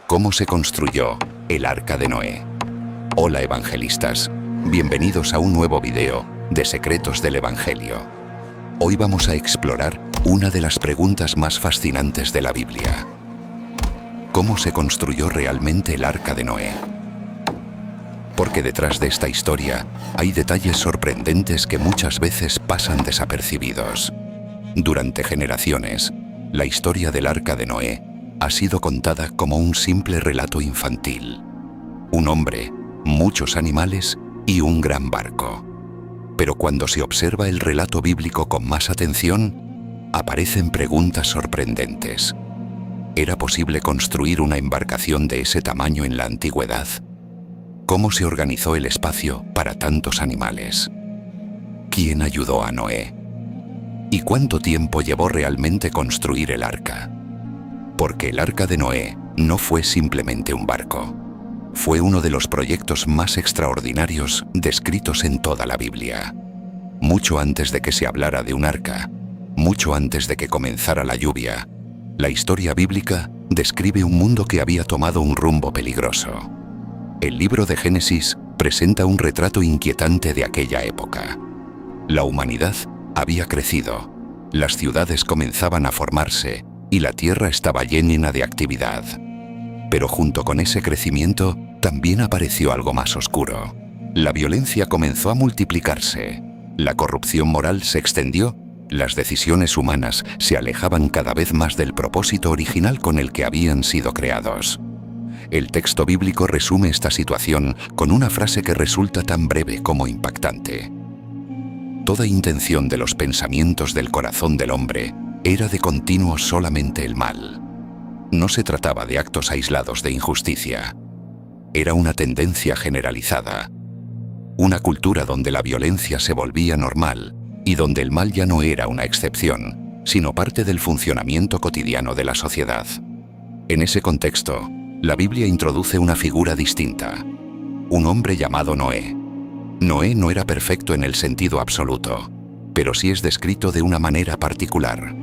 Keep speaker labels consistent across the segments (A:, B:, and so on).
A: ¿Cómo se construyó el Arca de Noé? Hola evangelistas, bienvenidos a un nuevo video de Secretos del Evangelio. Hoy vamos a explorar una de las preguntas más fascinantes de la Biblia. ¿Cómo se construyó realmente el Arca de Noé? Porque detrás de esta historia hay detalles sorprendentes que muchas veces pasan desapercibidos. Durante generaciones, la historia del Arca de Noé ha sido contada como un simple relato infantil. Un hombre, muchos animales y un gran barco. Pero cuando se observa el relato bíblico con más atención, aparecen preguntas sorprendentes. ¿Era posible construir una embarcación de ese tamaño en la antigüedad? ¿Cómo se organizó el espacio para tantos animales? ¿Quién ayudó a Noé? ¿Y cuánto tiempo llevó realmente construir el arca? Porque el Arca de Noé no fue simplemente un barco. Fue uno de los proyectos más extraordinarios descritos en toda la Biblia. Mucho antes de que se hablara de un arca, mucho antes de que comenzara la lluvia, la historia bíblica describe un mundo que había tomado un rumbo peligroso. El libro de Génesis presenta un retrato inquietante de aquella época. La humanidad había crecido, las ciudades comenzaban a formarse y la tierra estaba llena de actividad. Pero junto con ese crecimiento también apareció algo más oscuro. La violencia comenzó a multiplicarse, la corrupción moral se extendió, las decisiones humanas se alejaban cada vez más del propósito original con el que habían sido creados. El texto bíblico resume esta situación con una frase que resulta tan breve como impactante. Toda intención de los pensamientos del corazón del hombre era de continuo solamente el mal. No se trataba de actos aislados de injusticia. Era una tendencia generalizada. Una cultura donde la violencia se volvía normal y donde el mal ya no era una excepción, sino parte del funcionamiento cotidiano de la sociedad. En ese contexto, la Biblia introduce una figura distinta. Un hombre llamado Noé. Noé no era perfecto en el sentido absoluto, pero sí es descrito de una manera particular.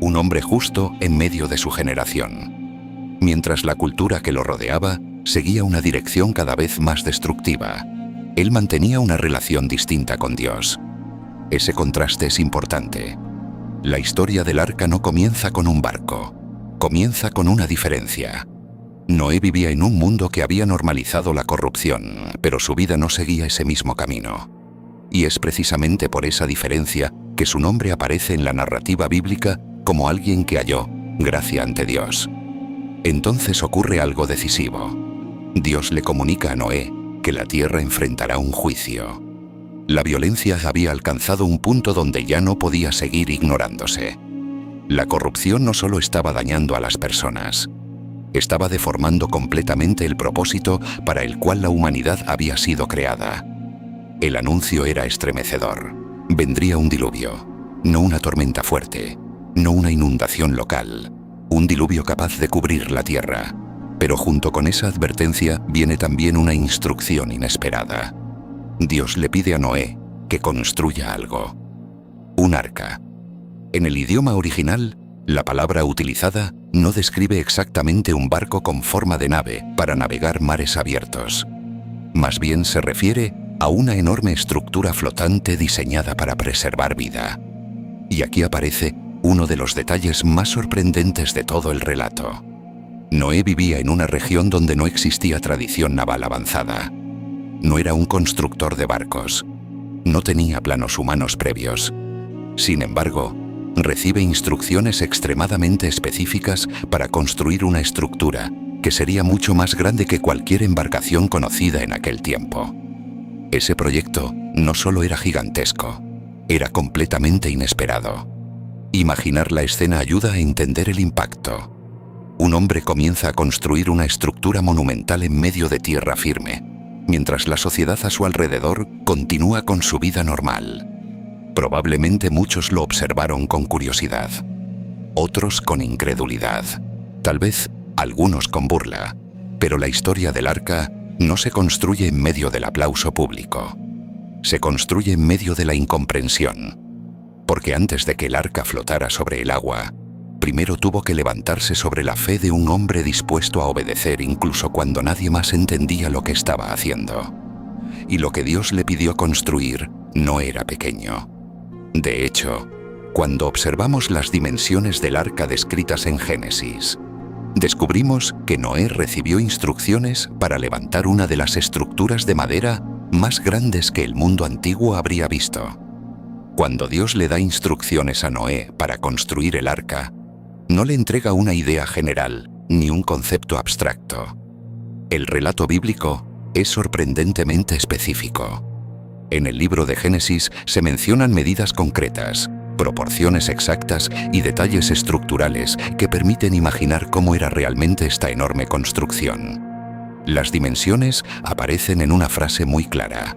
A: Un hombre justo en medio de su generación. Mientras la cultura que lo rodeaba seguía una dirección cada vez más destructiva, él mantenía una relación distinta con Dios. Ese contraste es importante. La historia del arca no comienza con un barco, comienza con una diferencia. Noé vivía en un mundo que había normalizado la corrupción, pero su vida no seguía ese mismo camino. Y es precisamente por esa diferencia que su nombre aparece en la narrativa bíblica como alguien que halló gracia ante Dios. Entonces ocurre algo decisivo. Dios le comunica a Noé que la tierra enfrentará un juicio. La violencia había alcanzado un punto donde ya no podía seguir ignorándose. La corrupción no solo estaba dañando a las personas, estaba deformando completamente el propósito para el cual la humanidad había sido creada. El anuncio era estremecedor. Vendría un diluvio, no una tormenta fuerte, no una inundación local, un diluvio capaz de cubrir la tierra. Pero junto con esa advertencia viene también una instrucción inesperada. Dios le pide a Noé que construya algo. Un arca. En el idioma original, la palabra utilizada no describe exactamente un barco con forma de nave para navegar mares abiertos. Más bien se refiere a una enorme estructura flotante diseñada para preservar vida. Y aquí aparece uno de los detalles más sorprendentes de todo el relato. Noé vivía en una región donde no existía tradición naval avanzada. No era un constructor de barcos. No tenía planos humanos previos. Sin embargo, recibe instrucciones extremadamente específicas para construir una estructura que sería mucho más grande que cualquier embarcación conocida en aquel tiempo. Ese proyecto no solo era gigantesco, era completamente inesperado. Imaginar la escena ayuda a entender el impacto. Un hombre comienza a construir una estructura monumental en medio de tierra firme, mientras la sociedad a su alrededor continúa con su vida normal. Probablemente muchos lo observaron con curiosidad, otros con incredulidad, tal vez algunos con burla, pero la historia del arca no se construye en medio del aplauso público. Se construye en medio de la incomprensión, porque antes de que el arca flotara sobre el agua, primero tuvo que levantarse sobre la fe de un hombre dispuesto a obedecer incluso cuando nadie más entendía lo que estaba haciendo. Y lo que Dios le pidió construir no era pequeño. De hecho, cuando observamos las dimensiones del arca descritas en Génesis, descubrimos que Noé recibió instrucciones para levantar una de las estructuras de madera más grandes que el mundo antiguo habría visto. Cuando Dios le da instrucciones a Noé para construir el arca, no le entrega una idea general ni un concepto abstracto. El relato bíblico es sorprendentemente específico. En el libro de Génesis se mencionan medidas concretas, proporciones exactas y detalles estructurales que permiten imaginar cómo era realmente esta enorme construcción. Las dimensiones aparecen en una frase muy clara.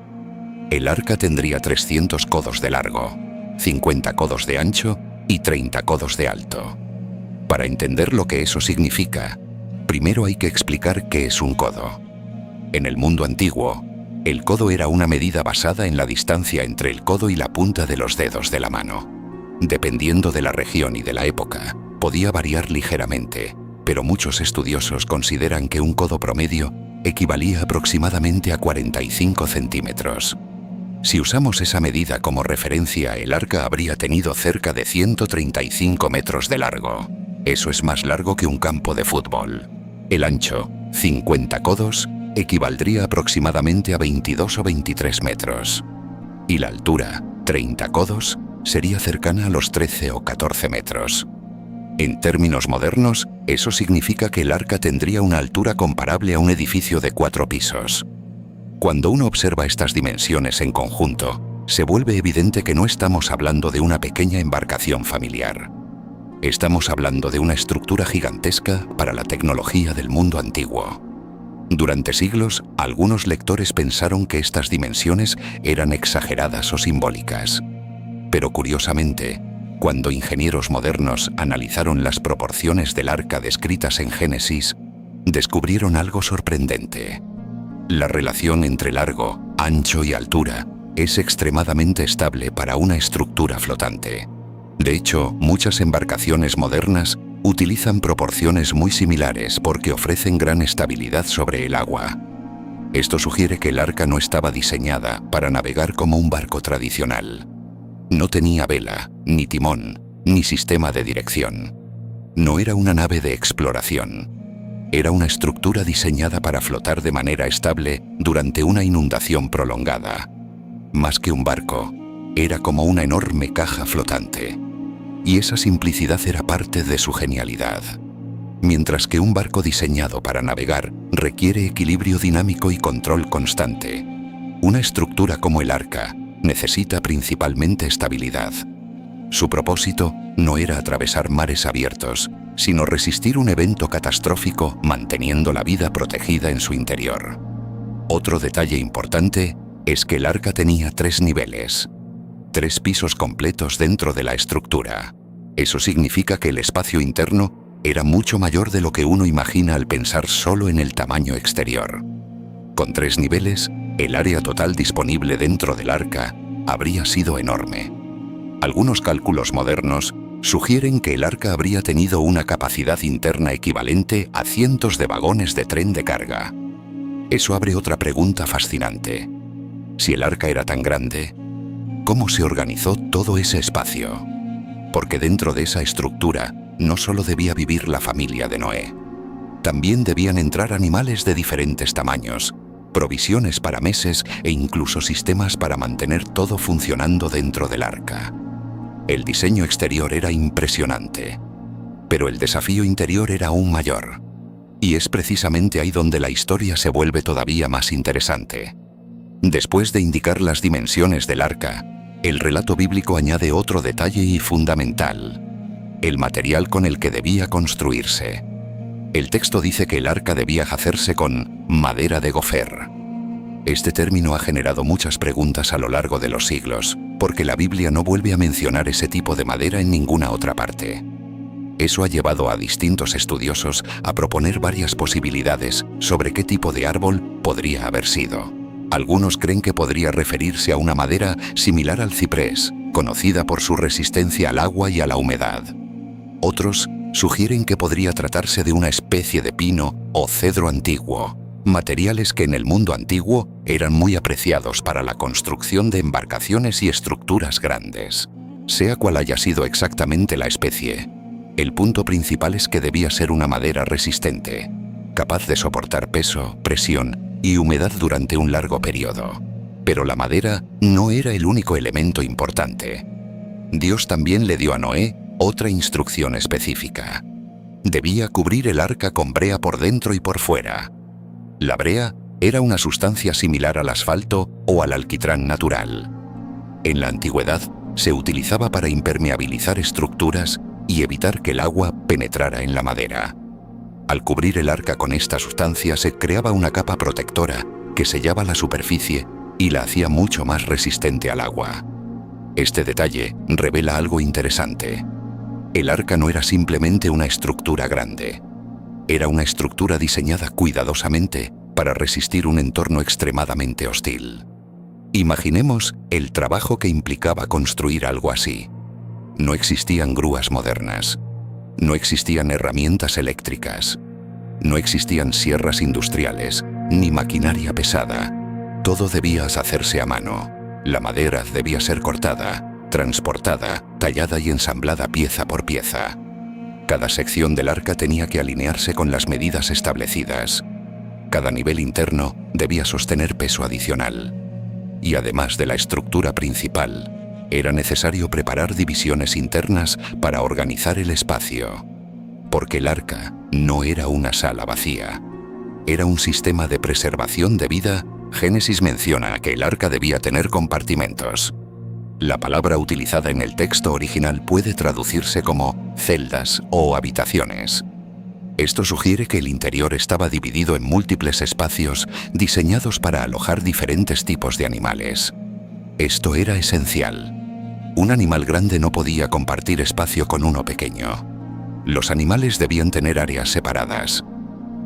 A: El arca tendría 300 codos de largo, 50 codos de ancho y 30 codos de alto. Para entender lo que eso significa, primero hay que explicar qué es un codo. En el mundo antiguo, el codo era una medida basada en la distancia entre el codo y la punta de los dedos de la mano. Dependiendo de la región y de la época, podía variar ligeramente, pero muchos estudiosos consideran que un codo promedio equivalía aproximadamente a 45 centímetros. Si usamos esa medida como referencia, el arca habría tenido cerca de 135 metros de largo. Eso es más largo que un campo de fútbol. El ancho, 50 codos, equivaldría aproximadamente a 22 o 23 metros. Y la altura, 30 codos, sería cercana a los 13 o 14 metros. En términos modernos, eso significa que el arca tendría una altura comparable a un edificio de 4 pisos. Cuando uno observa estas dimensiones en conjunto, se vuelve evidente que no estamos hablando de una pequeña embarcación familiar. Estamos hablando de una estructura gigantesca para la tecnología del mundo antiguo. Durante siglos, algunos lectores pensaron que estas dimensiones eran exageradas o simbólicas. Pero curiosamente, cuando ingenieros modernos analizaron las proporciones del arca descritas en Génesis, descubrieron algo sorprendente. La relación entre largo, ancho y altura es extremadamente estable para una estructura flotante. De hecho, muchas embarcaciones modernas utilizan proporciones muy similares porque ofrecen gran estabilidad sobre el agua. Esto sugiere que el arca no estaba diseñada para navegar como un barco tradicional. No tenía vela, ni timón, ni sistema de dirección. No era una nave de exploración. Era una estructura diseñada para flotar de manera estable durante una inundación prolongada. Más que un barco, era como una enorme caja flotante. Y esa simplicidad era parte de su genialidad. Mientras que un barco diseñado para navegar requiere equilibrio dinámico y control constante, una estructura como el arca necesita principalmente estabilidad. Su propósito no era atravesar mares abiertos, sino resistir un evento catastrófico manteniendo la vida protegida en su interior. Otro detalle importante es que el arca tenía 3 niveles, 3 pisos completos dentro de la estructura. Eso significa que el espacio interno era mucho mayor de lo que uno imagina al pensar solo en el tamaño exterior. Con 3 niveles, el área total disponible dentro del arca habría sido enorme. Algunos cálculos modernos sugieren que el arca habría tenido una capacidad interna equivalente a cientos de vagones de tren de carga. Eso abre otra pregunta fascinante. Si el arca era tan grande, ¿cómo se organizó todo ese espacio? Porque dentro de esa estructura no solo debía vivir la familia de Noé. También debían entrar animales de diferentes tamaños, provisiones para meses e incluso sistemas para mantener todo funcionando dentro del arca. El diseño exterior era impresionante, pero el desafío interior era aún mayor. Y es precisamente ahí donde la historia se vuelve todavía más interesante. Después de indicar las dimensiones del arca, el relato bíblico añade otro detalle y fundamental: el material con el que debía construirse. El texto dice que el arca debía hacerse con madera de gofer. Este término ha generado muchas preguntas a lo largo de los siglos, porque la Biblia no vuelve a mencionar ese tipo de madera en ninguna otra parte. Eso ha llevado a distintos estudiosos a proponer varias posibilidades sobre qué tipo de árbol podría haber sido. Algunos creen que podría referirse a una madera similar al ciprés, conocida por su resistencia al agua y a la humedad. Otros sugieren que podría tratarse de una especie de pino o cedro antiguo, materiales que en el mundo antiguo eran muy apreciados para la construcción de embarcaciones y estructuras grandes. Sea cual haya sido exactamente la especie, el punto principal es que debía ser una madera resistente, capaz de soportar peso, presión y humedad durante un largo periodo. Pero la madera no era el único elemento importante. Dios también le dio a Noé otra instrucción específica. Debía cubrir el arca con brea por dentro y por fuera. La brea era una sustancia similar al asfalto o al alquitrán natural. En la antigüedad se utilizaba para impermeabilizar estructuras y evitar que el agua penetrara en la madera. Al cubrir el arca con esta sustancia se creaba una capa protectora que sellaba la superficie y la hacía mucho más resistente al agua. Este detalle revela algo interesante. El arca no era simplemente una estructura grande. Era una estructura diseñada cuidadosamente para resistir un entorno extremadamente hostil. Imaginemos el trabajo que implicaba construir algo así. No existían grúas modernas. No existían herramientas eléctricas. No existían sierras industriales, ni maquinaria pesada. Todo debía hacerse a mano. La madera debía ser cortada, transportada, tallada y ensamblada pieza por pieza. Cada sección del arca tenía que alinearse con las medidas establecidas. Cada nivel interno debía sostener peso adicional. Y además de la estructura principal, era necesario preparar divisiones internas para organizar el espacio. Porque el arca no era una sala vacía. Era un sistema de preservación de vida. Génesis menciona que el arca debía tener compartimentos. La palabra utilizada en el texto original puede traducirse como celdas o habitaciones. Esto sugiere que el interior estaba dividido en múltiples espacios diseñados para alojar diferentes tipos de animales. Esto era esencial. Un animal grande no podía compartir espacio con uno pequeño. Los animales debían tener áreas separadas.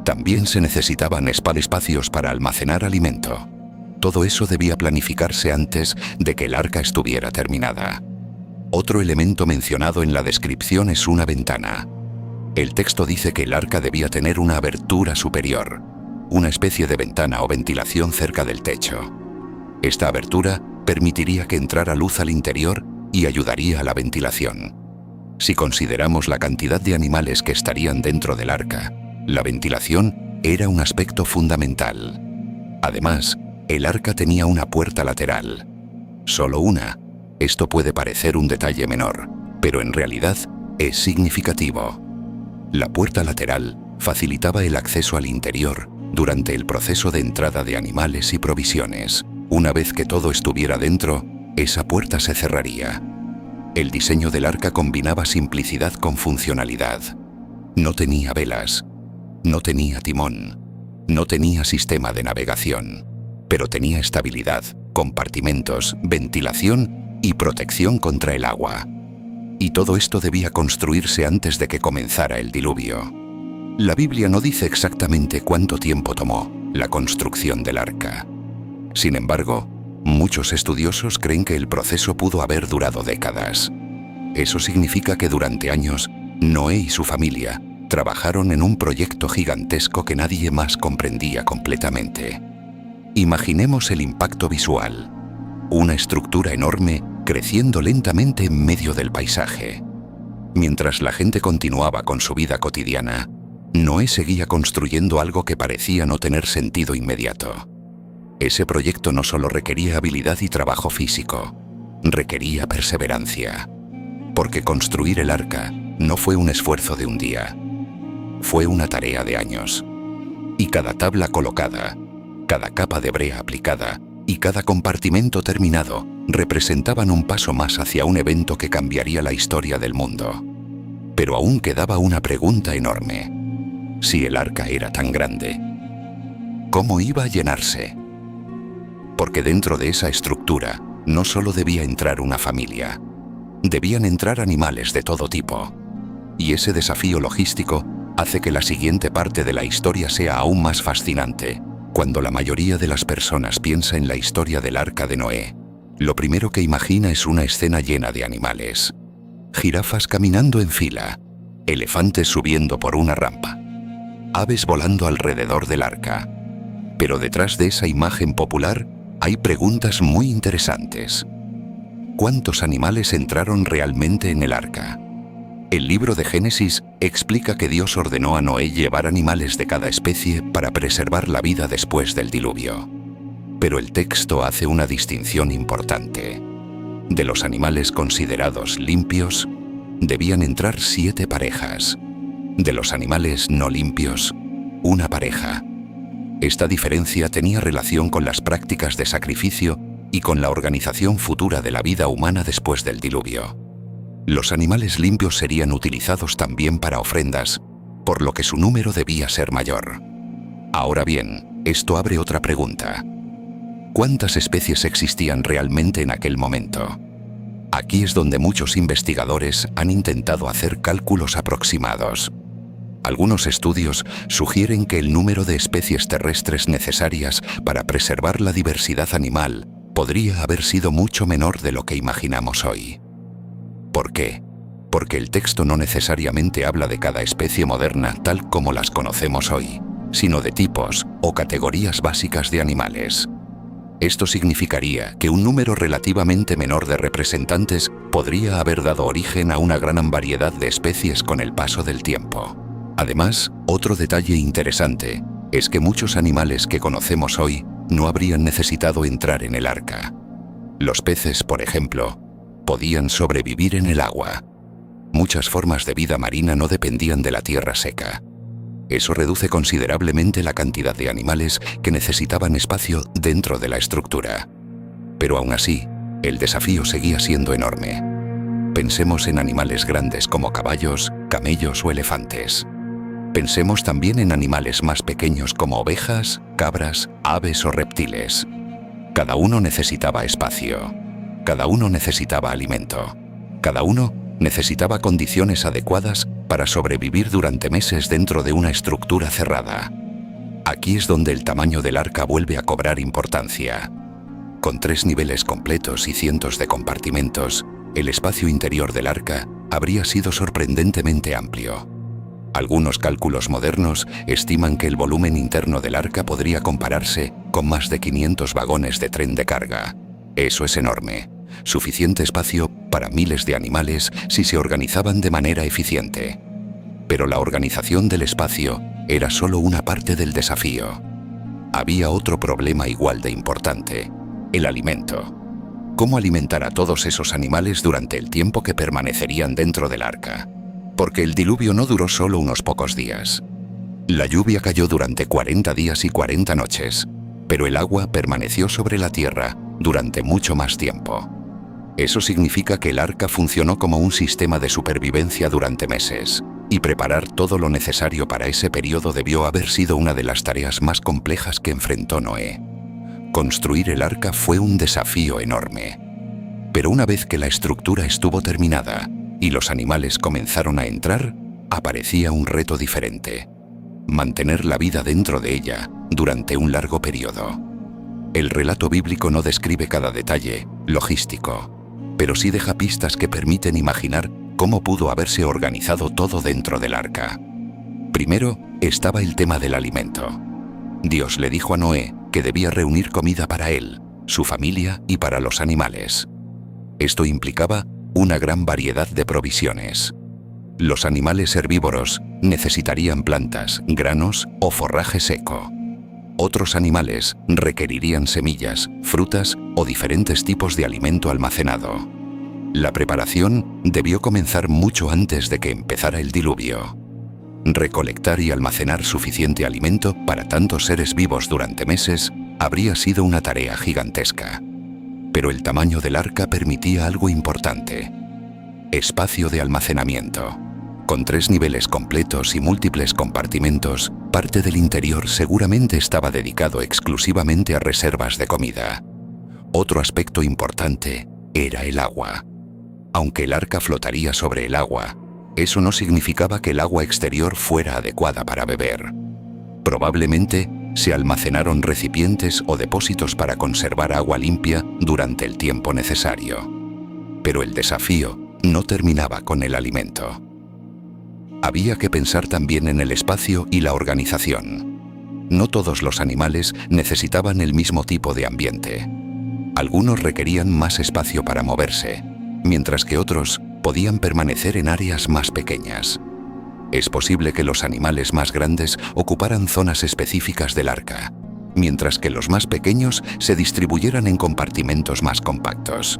A: También se necesitaban espacios para almacenar alimento. Todo eso debía planificarse antes de que el arca estuviera terminada. Otro elemento mencionado en la descripción es una ventana. El texto dice que el arca debía tener una abertura superior, una especie de ventana o ventilación cerca del techo. Esta abertura permitiría que entrara luz al interior y ayudaría a la ventilación. Si consideramos la cantidad de animales que estarían dentro del arca, la ventilación era un aspecto fundamental. Además, el arca tenía una puerta lateral. Solo una. Esto puede parecer un detalle menor, pero en realidad es significativo. La puerta lateral facilitaba el acceso al interior durante el proceso de entrada de animales y provisiones. Una vez que todo estuviera dentro, esa puerta se cerraría. El diseño del arca combinaba simplicidad con funcionalidad. No tenía velas, no tenía timón, no tenía sistema de navegación, pero tenía estabilidad, compartimentos, ventilación y protección contra el agua. Y todo esto debía construirse antes de que comenzara el diluvio. La Biblia no dice exactamente cuánto tiempo tomó la construcción del arca. Sin embargo, muchos estudiosos creen que el proceso pudo haber durado décadas. Eso significa que durante años, Noé y su familia trabajaron en un proyecto gigantesco que nadie más comprendía completamente. Imaginemos el impacto visual. Una estructura enorme creciendo lentamente en medio del paisaje. Mientras la gente continuaba con su vida cotidiana, Noé seguía construyendo algo que parecía no tener sentido inmediato. Ese proyecto no solo requería habilidad y trabajo físico, requería perseverancia. Porque construir el arca no fue un esfuerzo de un día, fue una tarea de años. Y cada tabla colocada, cada capa de brea aplicada y cada compartimento terminado representaban un paso más hacia un evento que cambiaría la historia del mundo. Pero aún quedaba una pregunta enorme. Si el arca era tan grande, ¿cómo iba a llenarse? Porque dentro de esa estructura no solo debía entrar una familia, debían entrar animales de todo tipo. Y ese desafío logístico hace que la siguiente parte de la historia sea aún más fascinante. Cuando la mayoría de las personas piensa en la historia del arca de Noé, lo primero que imagina es una escena llena de animales. Jirafas caminando en fila, elefantes subiendo por una rampa, aves volando alrededor del arca. Pero detrás de esa imagen popular hay preguntas muy interesantes. ¿Cuántos animales entraron realmente en el arca? El libro de Génesis explica que Dios ordenó a Noé llevar animales de cada especie para preservar la vida después del diluvio. Pero el texto hace una distinción importante. De los animales considerados limpios, debían entrar 7 parejas. De los animales no limpios, 1 pareja. Esta diferencia tenía relación con las prácticas de sacrificio y con la organización futura de la vida humana después del diluvio. Los animales limpios serían utilizados también para ofrendas, por lo que su número debía ser mayor. Ahora bien, esto abre otra pregunta. ¿Cuántas especies existían realmente en aquel momento? Aquí es donde muchos investigadores han intentado hacer cálculos aproximados. Algunos estudios sugieren que el número de especies terrestres necesarias para preservar la diversidad animal podría haber sido mucho menor de lo que imaginamos hoy. ¿Por qué? Porque el texto no necesariamente habla de cada especie moderna tal como las conocemos hoy, sino de tipos o categorías básicas de animales. Esto significaría que un número relativamente menor de representantes podría haber dado origen a una gran variedad de especies con el paso del tiempo. Además, otro detalle interesante es que muchos animales que conocemos hoy no habrían necesitado entrar en el arca. Los peces, por ejemplo, podían sobrevivir en el agua. Muchas formas de vida marina no dependían de la tierra seca. Eso reduce considerablemente la cantidad de animales que necesitaban espacio dentro de la estructura. Pero aún así, el desafío seguía siendo enorme. Pensemos en animales grandes como caballos, camellos o elefantes. Pensemos también en animales más pequeños como ovejas, cabras, aves o reptiles. Cada uno necesitaba espacio. Cada uno necesitaba alimento. Cada uno necesitaba condiciones adecuadas para sobrevivir durante meses dentro de una estructura cerrada. Aquí es donde el tamaño del arca vuelve a cobrar importancia. Con 3 niveles completos y cientos de compartimentos, el espacio interior del arca habría sido sorprendentemente amplio. Algunos cálculos modernos estiman que el volumen interno del arca podría compararse con más de 500 vagones de tren de carga. Eso es enorme. Suficiente espacio para miles de animales si se organizaban de manera eficiente. Pero la organización del espacio era solo una parte del desafío. Había otro problema igual de importante: el alimento. ¿Cómo alimentar a todos esos animales durante el tiempo que permanecerían dentro del arca? Porque el diluvio no duró solo unos pocos días. La lluvia cayó durante 40 días y 40 noches, pero el agua permaneció sobre la tierra durante mucho más tiempo. Eso significa que el arca funcionó como un sistema de supervivencia durante meses, y preparar todo lo necesario para ese periodo debió haber sido una de las tareas más complejas que enfrentó Noé. Construir el arca fue un desafío enorme. Pero una vez que la estructura estuvo terminada y los animales comenzaron a entrar, aparecía un reto diferente: mantener la vida dentro de ella durante un largo periodo. El relato bíblico no describe cada detalle logístico, pero sí deja pistas que permiten imaginar cómo pudo haberse organizado todo dentro del arca. Primero estaba el tema del alimento. Dios le dijo a Noé que debía reunir comida para él, su familia y para los animales. Esto implicaba una gran variedad de provisiones. Los animales herbívoros necesitarían plantas, granos o forraje seco. Otros animales requerirían semillas, frutas o diferentes tipos de alimento almacenado. La preparación debió comenzar mucho antes de que empezara el diluvio. Recolectar y almacenar suficiente alimento para tantos seres vivos durante meses habría sido una tarea gigantesca. Pero el tamaño del arca permitía algo importante: espacio de almacenamiento. Con 3 niveles completos y múltiples compartimentos, parte del interior seguramente estaba dedicado exclusivamente a reservas de comida. Otro aspecto importante era el agua. Aunque el arca flotaría sobre el agua, eso no significaba que el agua exterior fuera adecuada para beber. Probablemente se almacenaron recipientes o depósitos para conservar agua limpia durante el tiempo necesario. Pero el desafío no terminaba con el alimento. Había que pensar también en el espacio y la organización. No todos los animales necesitaban el mismo tipo de ambiente. Algunos requerían más espacio para moverse, mientras que otros podían permanecer en áreas más pequeñas. Es posible que los animales más grandes ocuparan zonas específicas del arca, mientras que los más pequeños se distribuyeran en compartimentos más compactos.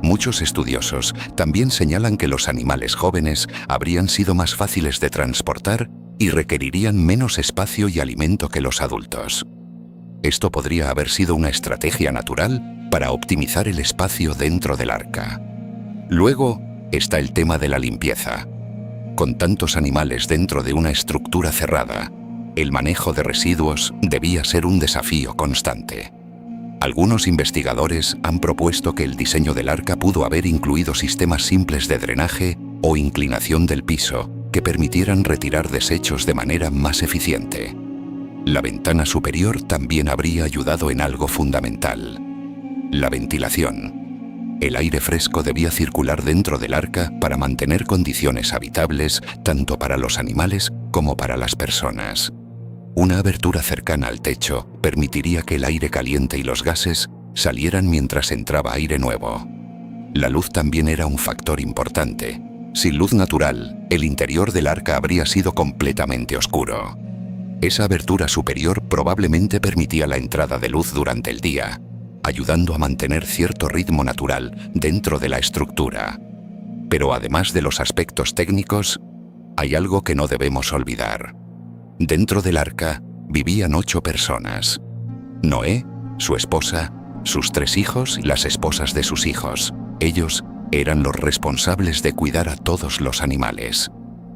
A: Muchos estudiosos también señalan que los animales jóvenes habrían sido más fáciles de transportar y requerirían menos espacio y alimento que los adultos. Esto podría haber sido una estrategia natural para optimizar el espacio dentro del arca. Luego está el tema de la limpieza. Con tantos animales dentro de una estructura cerrada, el manejo de residuos debía ser un desafío constante. Algunos investigadores han propuesto que el diseño del arca pudo haber incluido sistemas simples de drenaje o inclinación del piso que permitieran retirar desechos de manera más eficiente. La ventana superior también habría ayudado en algo fundamental: la ventilación. El aire fresco debía circular dentro del arca para mantener condiciones habitables tanto para los animales como para las personas. Una abertura cercana al techo permitiría que el aire caliente y los gases salieran mientras entraba aire nuevo. La luz también era un factor importante. Sin luz natural, el interior del arca habría sido completamente oscuro. Esa abertura superior probablemente permitía la entrada de luz durante el día, ayudando a mantener cierto ritmo natural dentro de la estructura. Pero además de los aspectos técnicos, hay algo que no debemos olvidar. Dentro del arca vivían 8 personas: Noé, su esposa, sus 3 hijos y las esposas de sus hijos. Ellos eran los responsables de cuidar a todos los animales,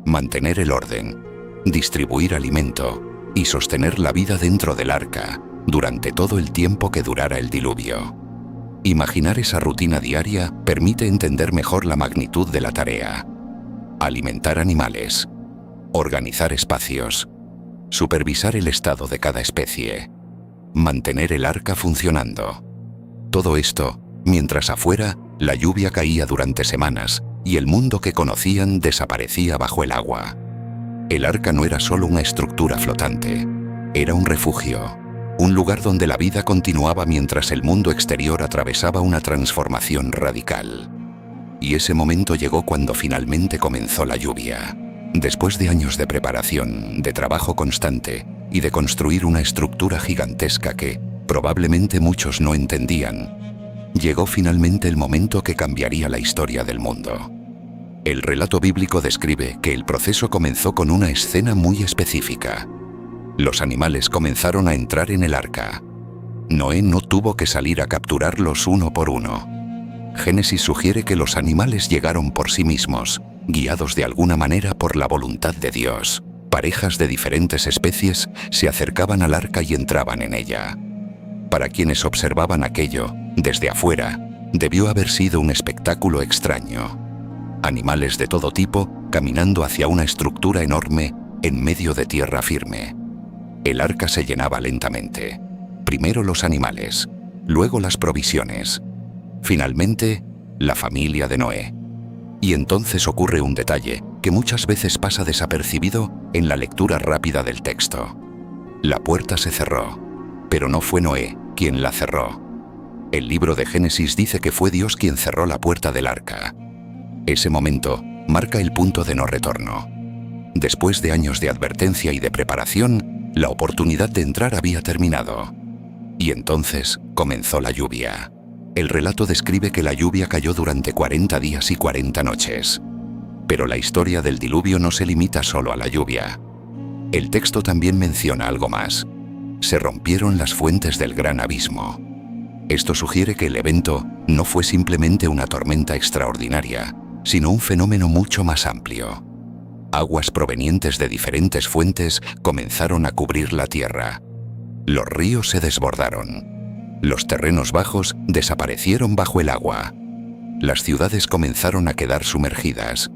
A: mantener el orden, distribuir alimento y sostener la vida dentro del arca durante todo el tiempo que durara el diluvio. Imaginar esa rutina diaria permite entender mejor la magnitud de la tarea. Alimentar animales, organizar espacios, supervisar el estado de cada especie, mantener el arca funcionando. Todo esto, mientras afuera, la lluvia caía durante semanas y el mundo que conocían desaparecía bajo el agua. El arca no era solo una estructura flotante, era un refugio, un lugar donde la vida continuaba mientras el mundo exterior atravesaba una transformación radical. Y ese momento llegó cuando finalmente comenzó la lluvia. Después de años de preparación, de trabajo constante y de construir una estructura gigantesca que probablemente muchos no entendían, llegó finalmente el momento que cambiaría la historia del mundo. El relato bíblico describe que el proceso comenzó con una escena muy específica. Los animales comenzaron a entrar en el arca. Noé no tuvo que salir a capturarlos uno por uno. Génesis sugiere que los animales llegaron por sí mismos, guiados de alguna manera por la voluntad de Dios. Parejas de diferentes especies se acercaban al arca y entraban en ella. Para quienes observaban aquello, desde afuera, debió haber sido un espectáculo extraño. Animales de todo tipo caminando hacia una estructura enorme en medio de tierra firme. El arca se llenaba lentamente. Primero los animales, luego las provisiones. Finalmente, la familia de Noé. Y entonces ocurre un detalle que muchas veces pasa desapercibido en la lectura rápida del texto. La puerta se cerró, pero no fue Noé quien la cerró. El libro de Génesis dice que fue Dios quien cerró la puerta del arca. Ese momento marca el punto de no retorno. Después de años de advertencia y de preparación, la oportunidad de entrar había terminado. Y entonces comenzó la lluvia. El relato describe que la lluvia cayó durante 40 días y 40 noches. Pero la historia del diluvio no se limita solo a la lluvia. El texto también menciona algo más. Se rompieron las fuentes del gran abismo. Esto sugiere que el evento no fue simplemente una tormenta extraordinaria, sino un fenómeno mucho más amplio. Aguas provenientes de diferentes fuentes comenzaron a cubrir la tierra. Los ríos se desbordaron. Los terrenos bajos desaparecieron bajo el agua. Las ciudades comenzaron a quedar sumergidas.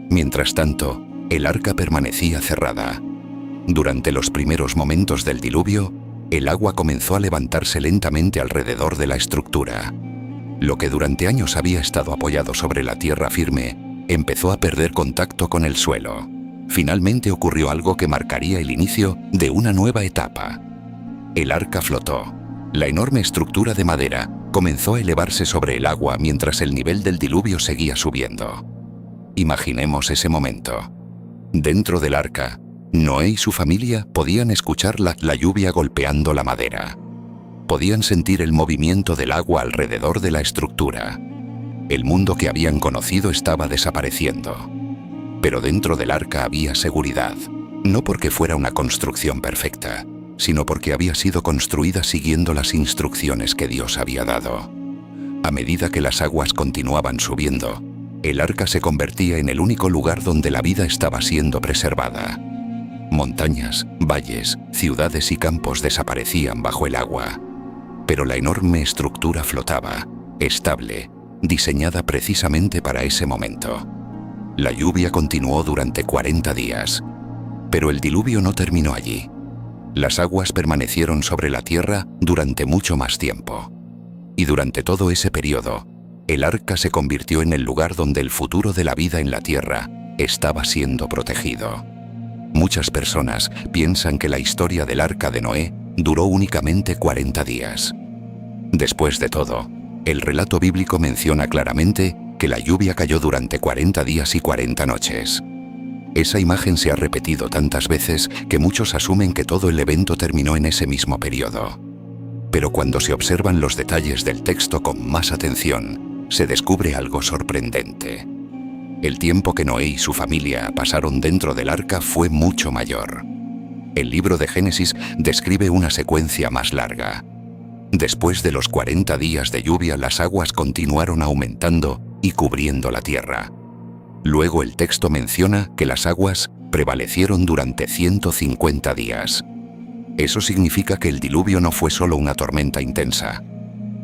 A: Mientras tanto, el arca permanecía cerrada. Durante los primeros momentos del diluvio, el agua comenzó a levantarse lentamente alrededor de la estructura. Lo que durante años había estado apoyado sobre la tierra firme, empezó a perder contacto con el suelo. Finalmente ocurrió algo que marcaría el inicio de una nueva etapa. El arca flotó. La enorme estructura de madera comenzó a elevarse sobre el agua mientras el nivel del diluvio seguía subiendo. Imaginemos ese momento. Dentro del arca, Noé y su familia podían escuchar la lluvia golpeando la madera. Podían sentir el movimiento del agua alrededor de la estructura. El mundo que habían conocido estaba desapareciendo. Pero dentro del arca había seguridad, no porque fuera una construcción perfecta, sino porque había sido construida siguiendo las instrucciones que Dios había dado. A medida que las aguas continuaban subiendo, el arca se convertía en el único lugar donde la vida estaba siendo preservada. Montañas, valles, ciudades y campos desaparecían bajo el agua. Pero la enorme estructura flotaba, estable, diseñada precisamente para ese momento. La lluvia continuó durante 40 días, pero el diluvio no terminó allí. Las aguas permanecieron sobre la tierra durante mucho más tiempo. Y durante todo ese periodo, el arca se convirtió en el lugar donde el futuro de la vida en la tierra estaba siendo protegido. Muchas personas piensan que la historia del arca de Noé duró únicamente 40 días. Después de todo, el relato bíblico menciona claramente que la lluvia cayó durante 40 días y 40 noches. Esa imagen se ha repetido tantas veces que muchos asumen que todo el evento terminó en ese mismo periodo. Pero cuando se observan los detalles del texto con más atención, se descubre algo sorprendente. El tiempo que Noé y su familia pasaron dentro del arca fue mucho mayor. El libro de Génesis describe una secuencia más larga. Después de los 40 días de lluvia, las aguas continuaron aumentando y cubriendo la tierra. Luego el texto menciona que las aguas prevalecieron durante 150 días. Eso significa que el diluvio no fue solo una tormenta intensa.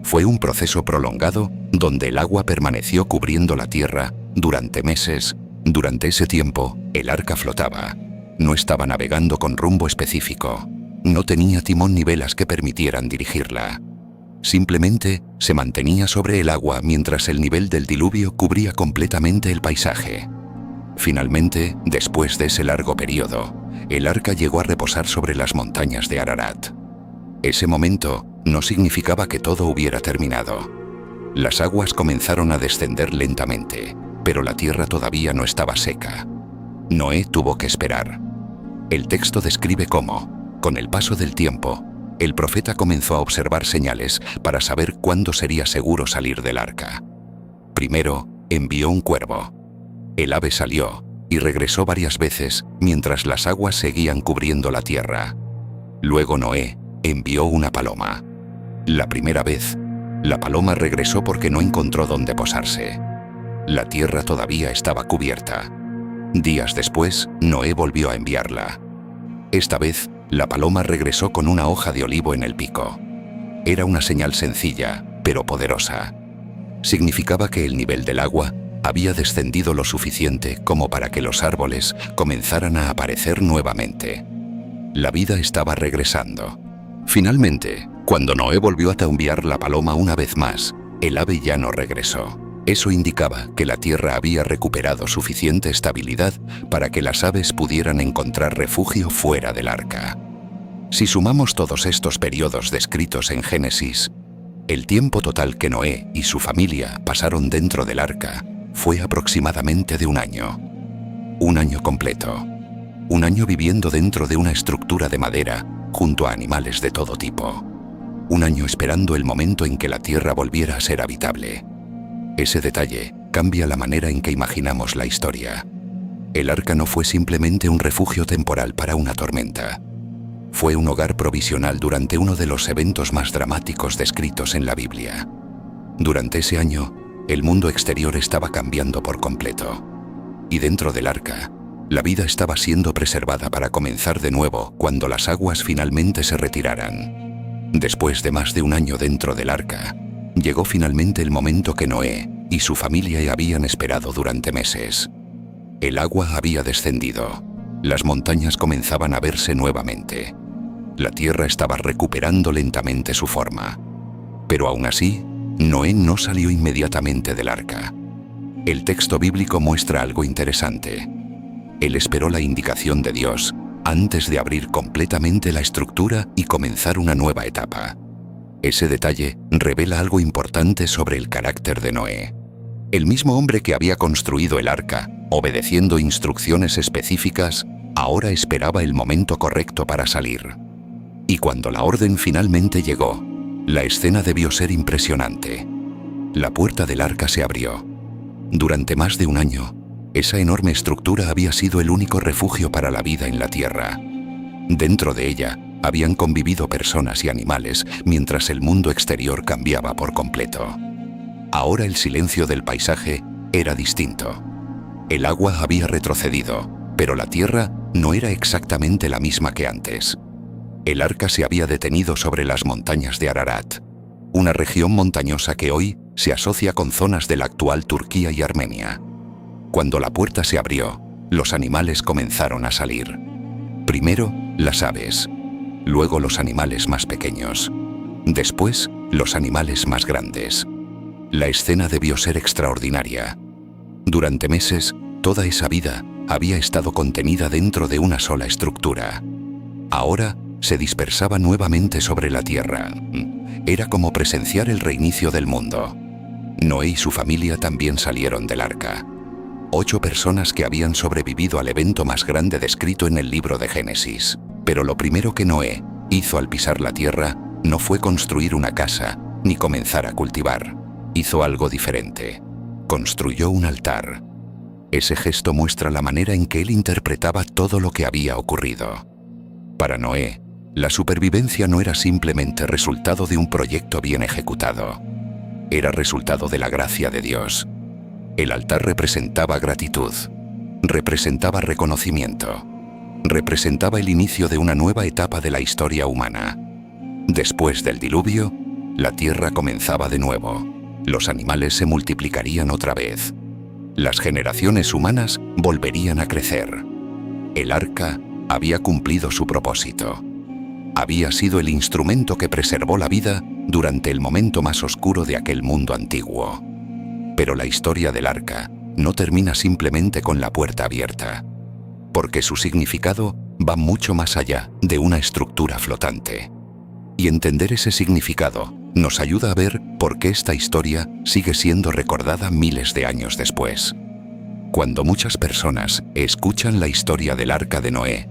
A: Fue un proceso prolongado donde el agua permaneció cubriendo la tierra durante meses. Durante ese tiempo, el arca flotaba. No estaba navegando con rumbo específico. No tenía timón ni velas que permitieran dirigirla. Simplemente se mantenía sobre el agua mientras el nivel del diluvio cubría completamente el paisaje. Finalmente, después de ese largo periodo, el arca llegó a reposar sobre las montañas de Ararat. Ese momento no significaba que todo hubiera terminado. Las aguas comenzaron a descender lentamente, pero la tierra todavía no estaba seca. Noé tuvo que esperar. El texto describe cómo, con el paso del tiempo, el profeta comenzó a observar señales para saber cuándo sería seguro salir del arca. Primero, envió un cuervo. El ave salió y regresó varias veces mientras las aguas seguían cubriendo la tierra. Luego Noé envió una paloma. La primera vez, la paloma regresó porque no encontró dónde posarse. La tierra todavía estaba cubierta. Días después, Noé volvió a enviarla. Esta vez, la paloma regresó con una hoja de olivo en el pico. Era una señal sencilla, pero poderosa. Significaba que el nivel del agua había descendido lo suficiente como para que los árboles comenzaran a aparecer nuevamente. La vida estaba regresando. Finalmente, cuando Noé volvió a enviar la paloma una vez más, el ave ya no regresó. Eso indicaba que la tierra había recuperado suficiente estabilidad para que las aves pudieran encontrar refugio fuera del arca. Si sumamos todos estos periodos descritos en Génesis, el tiempo total que Noé y su familia pasaron dentro del arca fue aproximadamente de un año. Un año completo. Un año viviendo dentro de una estructura de madera junto a animales de todo tipo. Un año esperando el momento en que la tierra volviera a ser habitable. Ese detalle cambia la manera en que imaginamos la historia. El arca no fue simplemente un refugio temporal para una tormenta. Fue un hogar provisional durante uno de los eventos más dramáticos descritos en la Biblia. Durante ese año, el mundo exterior estaba cambiando por completo. Y dentro del arca, la vida estaba siendo preservada para comenzar de nuevo cuando las aguas finalmente se retiraran. Después de más de un año dentro del arca, llegó finalmente el momento que Noé y su familia habían esperado durante meses. El agua había descendido. Las montañas comenzaban a verse nuevamente. La tierra estaba recuperando lentamente su forma. Pero aún así, Noé no salió inmediatamente del arca. El texto bíblico muestra algo interesante. Él esperó la indicación de Dios antes de abrir completamente la estructura y comenzar una nueva etapa. Ese detalle revela algo importante sobre el carácter de Noé. El mismo hombre que había construido el arca, obedeciendo instrucciones específicas, ahora esperaba el momento correcto para salir. Y cuando la orden finalmente llegó, la escena debió ser impresionante. La puerta del arca se abrió. Durante más de un año, esa enorme estructura había sido el único refugio para la vida en la tierra. Dentro de ella habían convivido personas y animales mientras el mundo exterior cambiaba por completo. Ahora el silencio del paisaje era distinto. El agua había retrocedido, pero la tierra no era exactamente la misma que antes. El arca se había detenido sobre las montañas de Ararat, una región montañosa que hoy se asocia con zonas de la actual Turquía y Armenia. Cuando la puerta se abrió, los animales comenzaron a salir. Primero, las aves, luego los animales más pequeños, después, los animales más grandes. La escena debió ser extraordinaria. Durante meses, toda esa vida había estado contenida dentro de una sola estructura. Ahora, se dispersaba nuevamente sobre la tierra. Era como presenciar el reinicio del mundo. Noé y su familia también salieron del arca. 8 personas que habían sobrevivido al evento más grande descrito en el libro de Génesis. Pero lo primero que Noé hizo al pisar la tierra no fue construir una casa ni comenzar a cultivar. Hizo algo diferente. Construyó un altar. Ese gesto muestra la manera en que él interpretaba todo lo que había ocurrido. Para Noé, la supervivencia no era simplemente resultado de un proyecto bien ejecutado. Era resultado de la gracia de Dios. El altar representaba gratitud, representaba reconocimiento, representaba el inicio de una nueva etapa de la historia humana. Después del diluvio, la tierra comenzaba de nuevo. Los animales se multiplicarían otra vez. Las generaciones humanas volverían a crecer. El arca había cumplido su propósito. Había sido el instrumento que preservó la vida durante el momento más oscuro de aquel mundo antiguo. Pero la historia del arca no termina simplemente con la puerta abierta, porque su significado va mucho más allá de una estructura flotante. Y entender ese significado nos ayuda a ver por qué esta historia sigue siendo recordada miles de años después. Cuando muchas personas escuchan la historia del arca de Noé,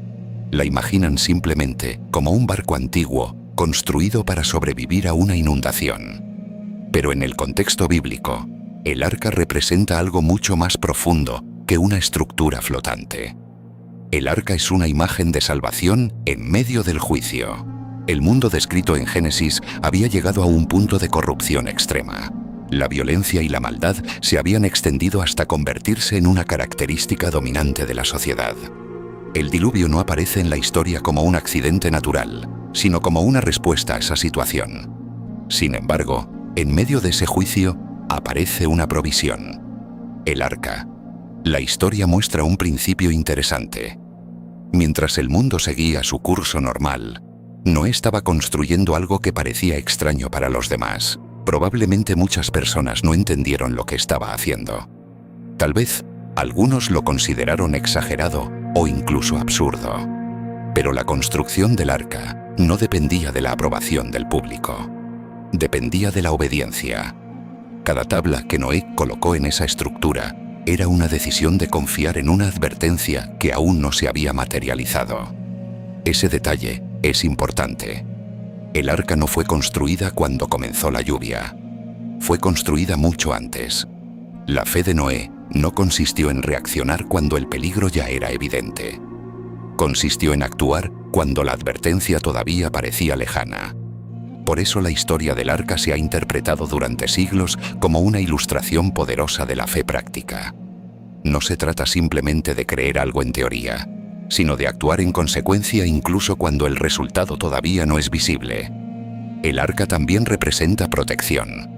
A: la imaginan simplemente como un barco antiguo construido para sobrevivir a una inundación. Pero en el contexto bíblico, el arca representa algo mucho más profundo que una estructura flotante. El arca es una imagen de salvación en medio del juicio. El mundo descrito en Génesis había llegado a un punto de corrupción extrema. La violencia y la maldad se habían extendido hasta convertirse en una característica dominante de la sociedad. El diluvio no aparece en la historia como un accidente natural, sino como una respuesta a esa situación. Sin embargo, en medio de ese juicio, aparece una provisión: el arca. La historia muestra un principio interesante. Mientras el mundo seguía su curso normal, Noé estaba construyendo algo que parecía extraño para los demás. Probablemente muchas personas no entendieron lo que estaba haciendo. Tal vez, algunos lo consideraron exagerado o incluso absurdo. Pero la construcción del arca no dependía de la aprobación del público. Dependía de la obediencia. Cada tabla que Noé colocó en esa estructura era una decisión de confiar en una advertencia que aún no se había materializado. Ese detalle es importante. El arca no fue construida cuando comenzó la lluvia. Fue construida mucho antes. La fe de Noé no consistió en reaccionar cuando el peligro ya era evidente. Consistió en actuar cuando la advertencia todavía parecía lejana. Por eso la historia del arca se ha interpretado durante siglos como una ilustración poderosa de la fe práctica. No se trata simplemente de creer algo en teoría, sino de actuar en consecuencia incluso cuando el resultado todavía no es visible. El arca también representa protección.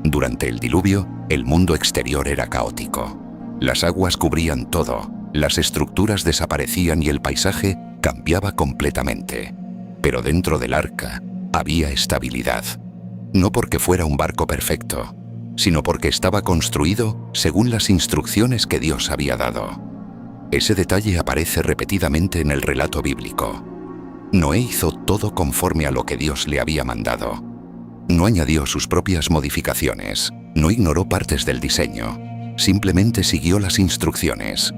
A: Durante el diluvio, el mundo exterior era caótico. Las aguas cubrían todo, las estructuras desaparecían y el paisaje cambiaba completamente. Pero dentro del arca había estabilidad. No porque fuera un barco perfecto, sino porque estaba construido según las instrucciones que Dios había dado. Ese detalle aparece repetidamente en el relato bíblico. Noé hizo todo conforme a lo que Dios le había mandado. No añadió sus propias modificaciones, no ignoró partes del diseño, simplemente siguió las instrucciones.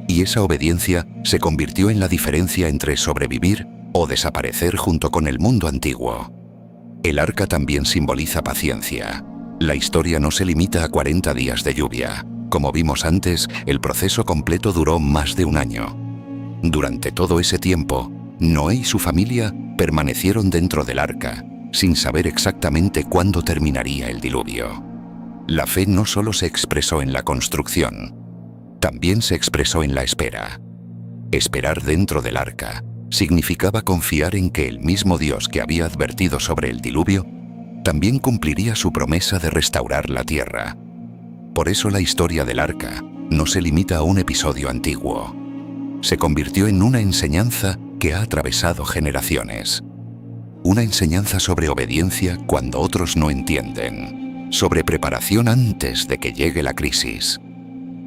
A: Y esa obediencia se convirtió en la diferencia entre sobrevivir o desaparecer junto con el mundo antiguo. El arca también simboliza paciencia. La historia no se limita a 40 días de lluvia. Como vimos antes, el proceso completo duró más de un año. Durante todo ese tiempo, Noé y su familia permanecieron dentro del arca, sin saber exactamente cuándo terminaría el diluvio. La fe no solo se expresó en la construcción, también se expresó en la espera. Esperar dentro del arca significaba confiar en que el mismo Dios que había advertido sobre el diluvio también cumpliría su promesa de restaurar la tierra. Por eso la historia del arca no se limita a un episodio antiguo. Se convirtió en una enseñanza que ha atravesado generaciones. Una enseñanza sobre obediencia cuando otros no entienden, sobre preparación antes de que llegue la crisis,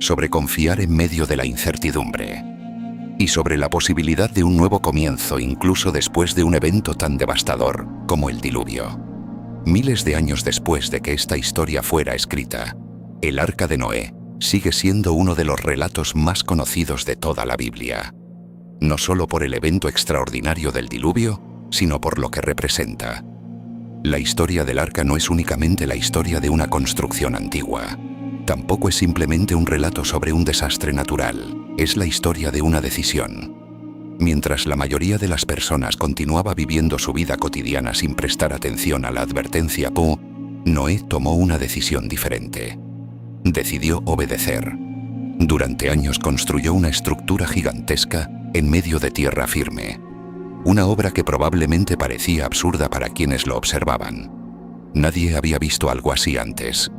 A: sobre confiar en medio de la incertidumbre y sobre la posibilidad de un nuevo comienzo incluso después de un evento tan devastador como el diluvio. Miles de años después de que esta historia fuera escrita, el Arca de Noé sigue siendo uno de los relatos más conocidos de toda la Biblia. No solo por el evento extraordinario del diluvio, sino por lo que representa. La historia del Arca no es únicamente la historia de una construcción antigua. Tampoco es simplemente un relato sobre un desastre natural. Es la historia de una decisión. Mientras la mayoría de las personas continuaba viviendo su vida cotidiana sin prestar atención a la advertencia, Noé tomó una decisión diferente. Decidió obedecer. Durante años construyó una estructura gigantesca en medio de tierra firme. Una obra que probablemente parecía absurda para quienes lo observaban. Nadie había visto algo así antes.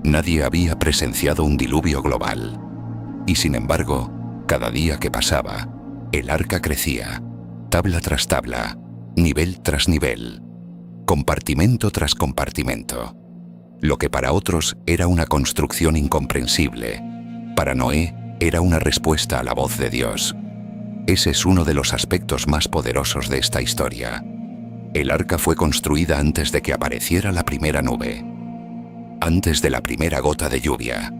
A: Nadie había presenciado un diluvio global. Y sin embargo, cada día que pasaba, el arca crecía, tabla tras tabla, nivel tras nivel, compartimento tras compartimento. Lo que para otros era una construcción incomprensible, para Noé era una respuesta a la voz de Dios. Ese es uno de los aspectos más poderosos de esta historia. El arca fue construida antes de que apareciera la primera nube, antes de la primera gota de lluvia,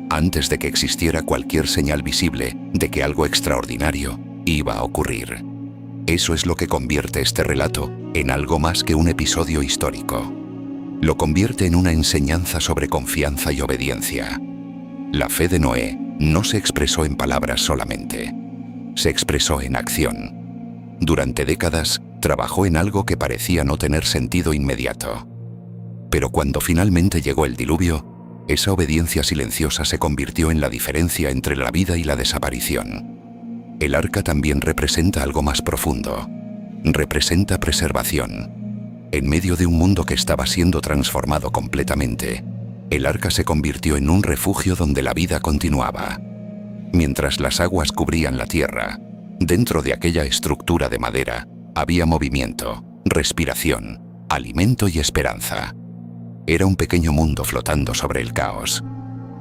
A: antes de que existiera cualquier señal visible de que algo extraordinario iba a ocurrir. Eso es lo que convierte este relato en algo más que un episodio histórico. Lo convierte en una enseñanza sobre confianza y obediencia. La fe de Noé no se expresó en palabras solamente. Se expresó en acción. Durante décadas, trabajó en algo que parecía no tener sentido inmediato. Pero cuando finalmente llegó el diluvio, esa obediencia silenciosa se convirtió en la diferencia entre la vida y la desaparición. El arca también representa algo más profundo. Representa preservación. En medio de un mundo que estaba siendo transformado completamente, el arca se convirtió en un refugio donde la vida continuaba. Mientras las aguas cubrían la tierra, dentro de aquella estructura de madera, había movimiento, respiración, alimento y esperanza. Era un pequeño mundo flotando sobre el caos.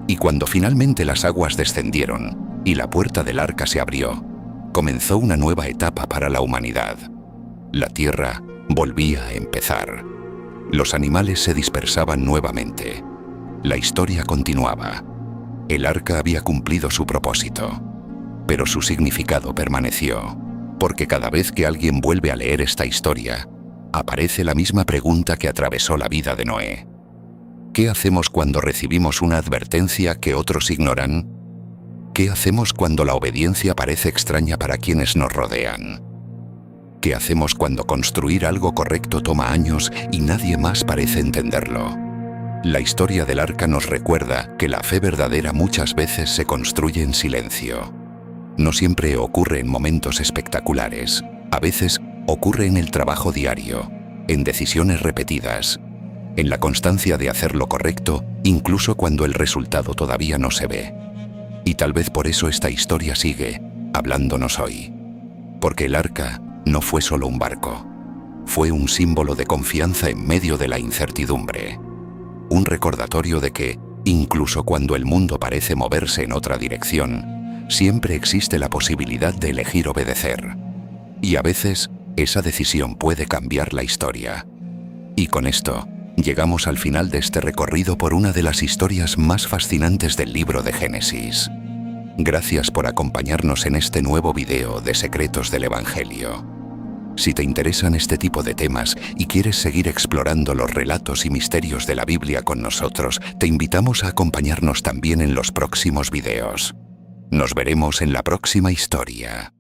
A: Y cuando finalmente las aguas descendieron y la puerta del arca se abrió, comenzó una nueva etapa para la humanidad. La tierra volvía a empezar. Los animales se dispersaban nuevamente. La historia continuaba. El arca había cumplido su propósito, pero su significado permaneció, porque cada vez que alguien vuelve a leer esta historia, aparece la misma pregunta que atravesó la vida de Noé. ¿Qué hacemos cuando recibimos una advertencia que otros ignoran? ¿Qué hacemos cuando la obediencia parece extraña para quienes nos rodean? ¿Qué hacemos cuando construir algo correcto toma años y nadie más parece entenderlo? La historia del arca nos recuerda que la fe verdadera muchas veces se construye en silencio. No siempre ocurre en momentos espectaculares. A veces ocurre en el trabajo diario, en decisiones repetidas, en la constancia de hacer lo correcto, incluso cuando el resultado todavía no se ve. Y tal vez por eso esta historia sigue hablándonos hoy. Porque el arca no fue solo un barco. Fue un símbolo de confianza en medio de la incertidumbre. Un recordatorio de que, incluso cuando el mundo parece moverse en otra dirección, siempre existe la posibilidad de elegir obedecer. Y a veces, esa decisión puede cambiar la historia. Y con esto, llegamos al final de este recorrido por una de las historias más fascinantes del libro de Génesis. Gracias por acompañarnos en este nuevo video de Secretos del Evangelio. Si te interesan este tipo de temas y quieres seguir explorando los relatos y misterios de la Biblia con nosotros, te invitamos a acompañarnos también en los próximos videos. Nos veremos en la próxima historia.